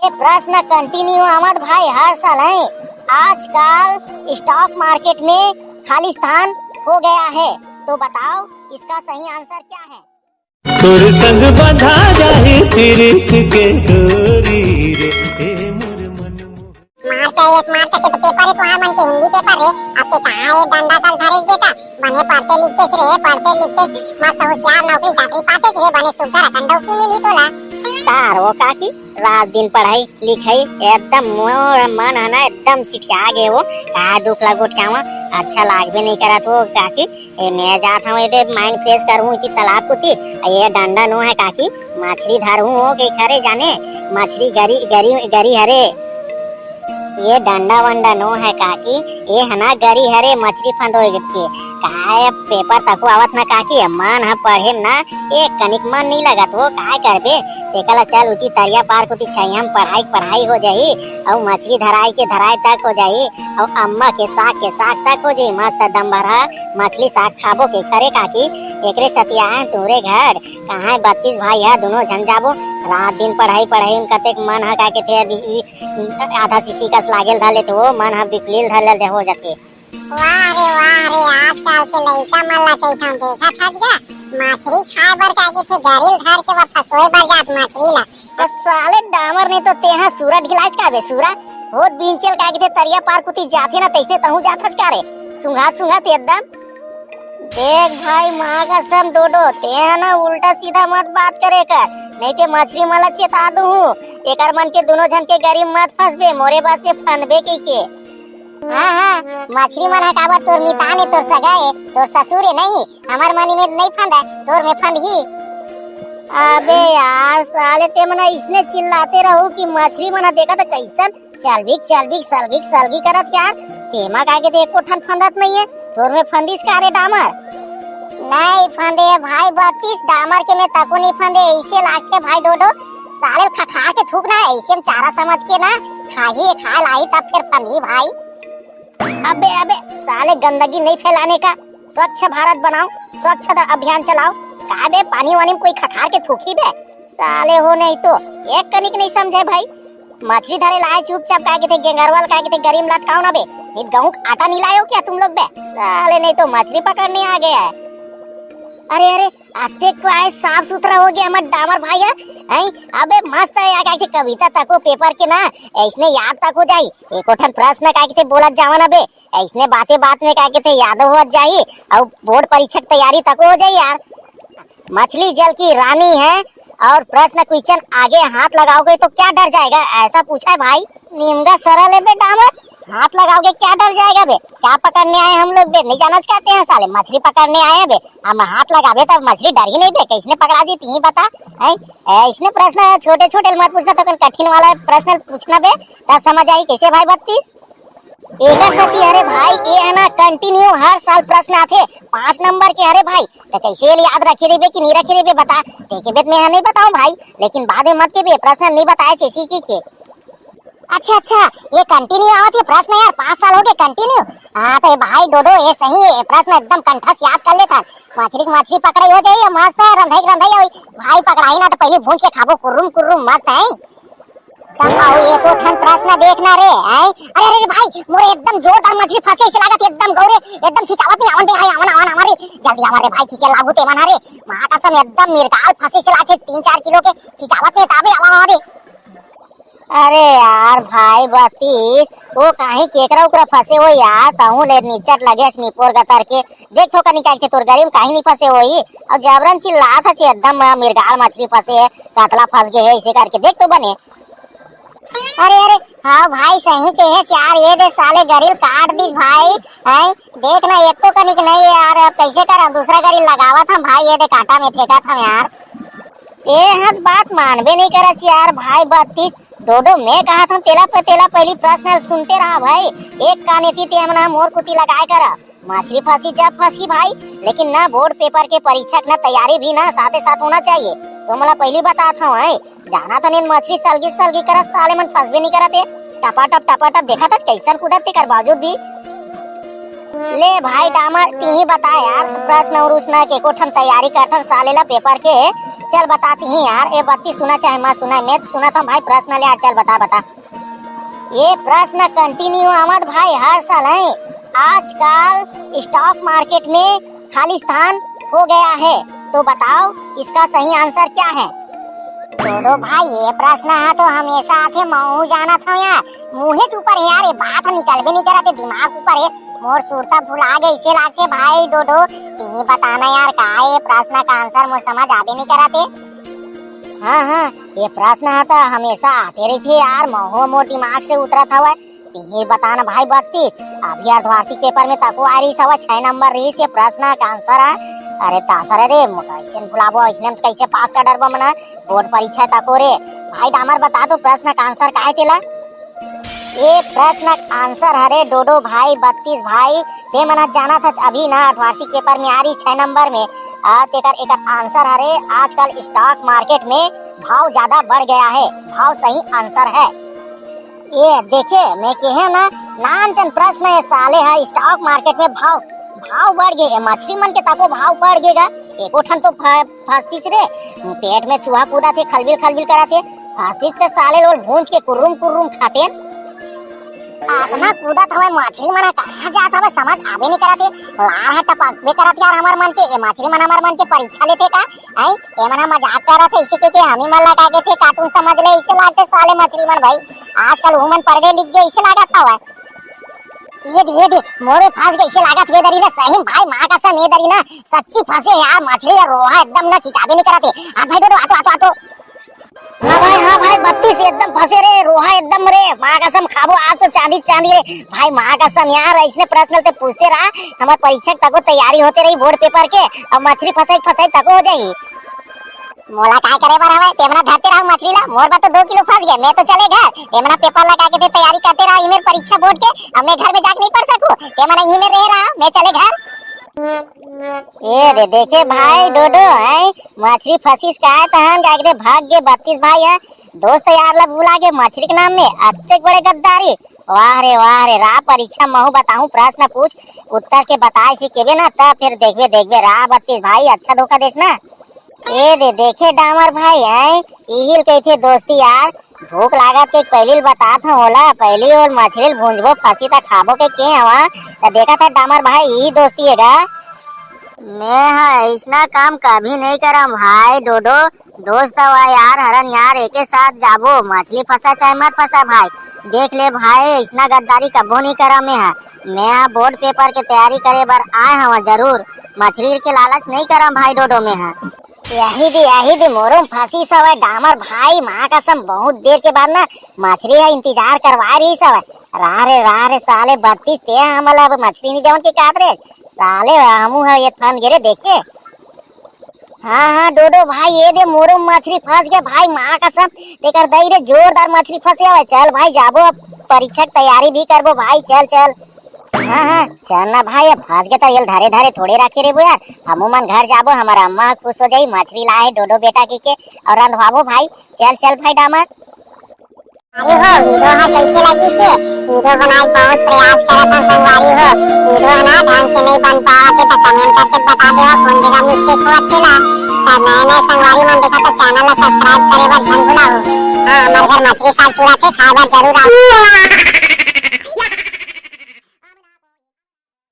ये प्रश्न कंटिन्यू अहमद भाई हर साल है। आजकल स्टॉक मार्केट में खालिस्तान हो गया है, तो बताओ इसका सही आंसर क्या है? तोर संग बंधा जाए प्रीत के डोरी रे हे मोर मन मार्चा के तो पेपर है तुम्हारे मन के हिंदी पेपर है। अब के कहां है डंडा तल धरेस बेटा बने पढ़ते लिखते मस्त होशियार नौकरी चाकरी पाते रे बने सुधर कंडौ की मिली तोला तार हो काकी रात दिन पढ़ाई लिखाई एकदम मोर मन है ना एकदम सिटिया गए वो का दुख लगो ठावा अच्छा लाग भी नहीं करत हो काकी। ए मैं जात हूं इधर माइंड फ्रेश करूं कि तालाब कुती ये डंडा नो है काकी मछली धरूं हो के खरे जाने मछली गरी गरी गरी हरे ये डंडा वंडा नो है काकी ये हना गरी हरे मछली फंदोय के काय पेपर तको आवत ना काकी मन ह पढ़े ना एक कनिक मन नहीं लगत हो काय करबे तेकला चल उती तरिया पार कुती छैया हम पढ़ाई हो जाई और मछली धराई तक हो जाई और अम्मा के साग तक हो जाई मस्त दम भरा मछली साग खाबो के खरे काकी एकरे सतिया तोरे घर कहां 32 भाई है दोनों झन जाबो रात दिन पढ़ाई में कतेक मन ह का के थे आधा सीसी कस लागेल धले तो मन ह बिकलील धले हो जाते। वाह रे आजकल के लइका मन ला कइठन देखा खज गा मछली खाए बर का के थे गरिल धर के वा फसोए बर जात मछली ला तो साले डामर ने तो तेहा सूरा ढिलाज का बे सूरा हो दिन चल का के थे तरिया पार कुती जाथे ना तैसे तहु जाथस का रे सुंघा ते एकदम देख भाई मां कसम डोडो तेहा ना उल्टा सीधा मत बात करे कर नहीं ते मछली मला चेता दूं एकर मन के दोनों जन के गरीब मत फंसबे मोरे पास पे फंदबे के हां मछली मन हटावा तोर मिताने तोर सगाए तोर ससुरे नहीं हमार मनी में नहीं फंदा तोर में फंद ही। अबे यार साले ते मना इसने चिल्लाते रहो कि मछली मना देखा तो कैसन सलगी करत यार तेमा का के देखो ठन फंदत नहीं है तोर में फंदिस का रे डामर नहीं फंदे भाई 32 डामर के में तको नहीं फंदे ऐसे लाग के भाई डोडो साले खा के थूकना ऐसे में चारा समझ के ना खा लाई तब फिर फंदी भाई। अबे साले गंदगी नहीं फैलाने का स्वच्छ भारत बनाओ स्वच्छ अभियान चलाओ का बे पानी वानी में कोई खखार के थूकी बे साले हो नहीं तो एक कनिक नहीं समझे भाई मछली धरे लाए चुपचाप का के थे गेंगरवाल का के थे गरीम लटकाओ ना बे नहीं गेहूं आटा नहीं लाए हो क्या तुम लोग बे साले नहीं तो मछली पकड़ने आ गया है। अरे आते को आए साफ सुथरा हो गया हमार डामर भाई है अबे मस्त है आ के कविता तको पेपर के ना ऐसने याद तक हो जाई एको ठन प्रश्न का के बोलत जावन बे ऐसने बात में का के थे याद हो जाई और बोर्ड परीक्षा तैयारी तक हो जाई यार। मछली जल की रानी है और प्रश्न क्वेश्चन आगे हाथ लगाओगे तो क्या डर जाएगा ऐसा पूछा है भाई निम्गा सरल है बे डामर हाथ लगाओगे क्या डर जाएगा बे क्या पकड़ने आए हम लोग बे नहीं जाना चाहते हैं साले मछली पकड़ने आए हैं बे हम हाथ लगावे तब मछली डर ही नहीं बे किसने पकड़ा दी तू ही बता है इसने प्रश्न छोटे मत पूछना तो कठिन वाला प्रश्न पूछना बे तब समझ आई कैसे भाई 32 एक सती अरे भाई ये है ना कंटिन्यू हर साल प्रश्न आते 5 नंबर के अरे भाई तो कैसे याद रखे रे बे कि नहीं रखे रे बे बता एक बेत में नहीं बताऊं भाई लेकिन बाद में मत के बे प्रश्न नहीं बताए चेसी की अच्छा ये कंटिन्यू आवत है प्रश्न यार 5 साल हो गए कंटिन्यू। हाँ तो भाई डोडो ये सही है प्रश्न एकदम कंठस्थ याद कर लेता मछली पकड़ाई हो जाए मस्त है रंधाई हुई भाई पकड़ाई ना तो पहले भूंज के खाबो कुर्रुम मस्त है तब आओ एको ठन प्रश्न देखना रे है अरे भाई मोरे एकदम जोरदार मछली फंसे से लागत एकदम गौरे एकदम खिंचावत नहीं आवन दे है आवन हमारे जल्दी हमारे भाई खींचे लागू ते मन रे मां कसम एकदम मिर्गाल फंसे से लाते 3-4 किलो के खिंचावत नहीं ताबे आवन हमारे। अरे यार भाई 32 वो काहे केकरा उकरा फंसे हो यार कहूं ले नीचट लगे स्नीपोर गतर के देख तो निकाल के तोर गरीब काहे नहीं फंसे होई और जबरन चिल्ला था एकदम मिर्गाल मछली फंसे है कातला फंस गए है इसे करके देख तो बने। अरे हाँ भाई सही कहे चार ये दे साले गरिल काट दी भाई है देख ना एक तो कनिक नहीं यार कैसे करा दूसरा गरिल लगावा था भाई ये दे कांटा में फेंका था यार ये हद बात मानबे नहीं करा यार भाई 32 डोडो मैं कहा था तेला पहली प्रश्न सुनते रहा भाई एक काने थी ते हमना मोर कुती लगाए करा मछली फंसी जब फंसी भाई लेकिन ना बोर्ड पेपर के परीक्षक ना तैयारी भी ना साथ साथ होना चाहिए तो मला पहली बता था है जाना था नहीं मछली सलगी करा साले मन फंस भी नहीं करते टपाटप देखा था कैसन कुदरते कर बावजूद भी ले भाई डामर ती ही बता यार, प्रश्न और उसना के कोठन तैयारी करथन सालेला पेपर के। चल बताती ही यार, ये बत्ती सुना चाहे मैं सुना, मैं तो सुना था भाई प्रश्न ले। चल बता बता। ये प्रश्न कंटिन्यू आमद भाई हर साल है। आजकल स्टॉक मार्केट में खाली स्थान हो गया है, तो बताओ इसका सही आंसर क्या है? डोडो भाई ये प्रश्न है तो हमेशा आते मुँह जाना था यार, मुँहे से ऊपर है यार, ये बात निकल भी नहीं कराते, दिमाग ऊपर है, मोर सुरता भुला गए इसे लाके भाई। डोडो ती बताना यार का ये प्रश्न का आंसर मुझे समझ आवे नहीं कराते। हाँ, ये प्रश्न है तो हमेशा आते रहते यार, मोर दिमाग से उतरा था वह। ती बताना भाई 32 अभी अर्धवार्षिक पेपर में तको आ रही सवा 6 नंबर रही ये प्रश्न का आंसर है। अरे तासर रे कैसे बुलाबो, इसने कैसे पास का डरबो मना बोर्ड परीक्षा तको रे। भाई डामर बता दो प्रश्न का आंसर का है तेला? ये प्रश्न आंसर हरे डोडो भाई 32 भाई ते मना जाना था अभी ना अर्धवार्षिक पेपर में आ रही 6 नंबर में। तेकर एक आंसर हरे आजकल स्टॉक मार्केट में भाव ज्यादा बढ़ गया है, भाव सही आंसर है। ये देखे मैं कहे ना नानचन प्रश्न है साले है, स्टॉक मार्केट में भाव बढ़ गए, मछली मन के तको भाव बढ़ गएगा। एको ठन तो फंसतीस रे, पेट में चूहा कूदा थे, खलबिल खलबिल करा थे, फंसतीस तो साले लोग भूंज के कुर्रुम कुर्रुम खाते। आतना कूदा था मछली मना कहाँ जाता है समझ आवे नहीं कराते, लार टपकबे करत यार हमार मन के। ये मछली मन हमार मन के परीक्षा लेते का आई, ये मना मजाक कर रहा थे इसी के हम ही मन लगा के थे, का तू समझ ले इसे लागते साले मछली मन भाई। आजकल वो मन पढ़ गए लिख गए इसे लागत था। ये दे मोरे फंस गई इसे लागत ये दरी ना सही भाई, माँ का सम ये दरी ना सच्ची फंसे यार, मछली या रोहा एकदम ना खिंचावे नहीं कराते। हाँ भाई डोडो आतो आतो आतो। हाँ भाई 32 एकदम फंसे रे, रोहा एकदम रे, माँ कसम खाबो आज तो चांदी रे भाई। माँ कसम यार इसने प्रश्न ते पूछते रहा, हमारे परीक्षा तक तैयारी होते रही बोर्ड पेपर के, अब मछली फसाई तक हो जाएगी। मोला काय करे बर हवे, तेमना धरते रहो मछली ला, मोर बा तो 2 किलो फंस गए, मैं तो चले घर। तेमना पेपर लगा के तैयारी करते रहा ईमेल परीक्षा बोर्ड के, अब मैं घर में जाके नहीं पढ़ सकूं, तेमना ईमेल रह रहा, मैं चले घर। ये रे देखे भाई डोडो है मछली फंसीस का है तहन का भाग गए 32 भाई है, दोस्त यार ला बुला के मछली के नाम में अत्ते बड़े गद्दारी। वाह रे रा परीक्षा महू बताऊं प्रश्न पूछ उत्तर के बताए सी केबे ना, तब फिर देखबे रा 32 भाई अच्छा धोखा देस ना। ए दे देखे डामर भाई है इहिल कहते दोस्ती यार, भूख लागत के पहली बता था होला, पहली और मछली भूंजबो फंसी था खाबो के हवा तो देखा था डामर भाई यही दोस्ती है गा। मैं ऐसा काम कभी नहीं करम भाई डोडो, दोस्त हुआ यार हरन यार एक साथ जाबो, मछली फंसा चाहे मत फंसा भाई, देख ले भाई ऐसा गद्दारी कबो नहीं करम। मैं बोर्ड पेपर के तैयारी करे बर आए हवा, जरूर मछली के लालच नहीं करम भाई डोडो में है। यही दे मोरो फांसी सब डामर भाई, माँ कसम बहुत देर के बाद ना मछली है इंतजार करवा रही सब। रा रे साले 32 ते हमला मछली नहीं देवन के काट रे साले, हमू है ये फन गिरे देखे। हाँ डोडो भाई ये दे मोरो मछली फंस गया भाई, माँ कसम देकर दई रे जोरदार मछली फंसे हुआ। चल भाई जाबो परीक्षा तैयारी भी करबो भाई, चल। हाँ चल ना भाई, अब फंस गए तो ये धारे थोड़े रखे रे यार, हमू मन घर जाबो, हमारा अम्मा खुश हो जाई मछली लाए डोडो बेटा के और रंधवाबो भाई। चल भाई डामर। अरे हो वीडियो है कैसे लगी से, वीडियो बनाए बहुत प्रयास करा था संगवारी हो, वीडियो है ना ढंग से नहीं बन पावा के तो कमेंट करके बता देवा कौन जगह मिस्टेक हुआ थेला। तो नए संगवारी मन देखा तो चैनल ला सब्सक्राइब करे बर झन भुलाओ। हाँ हमारे घर मछली साग सुरा थे, खाए बर जरूर आओ।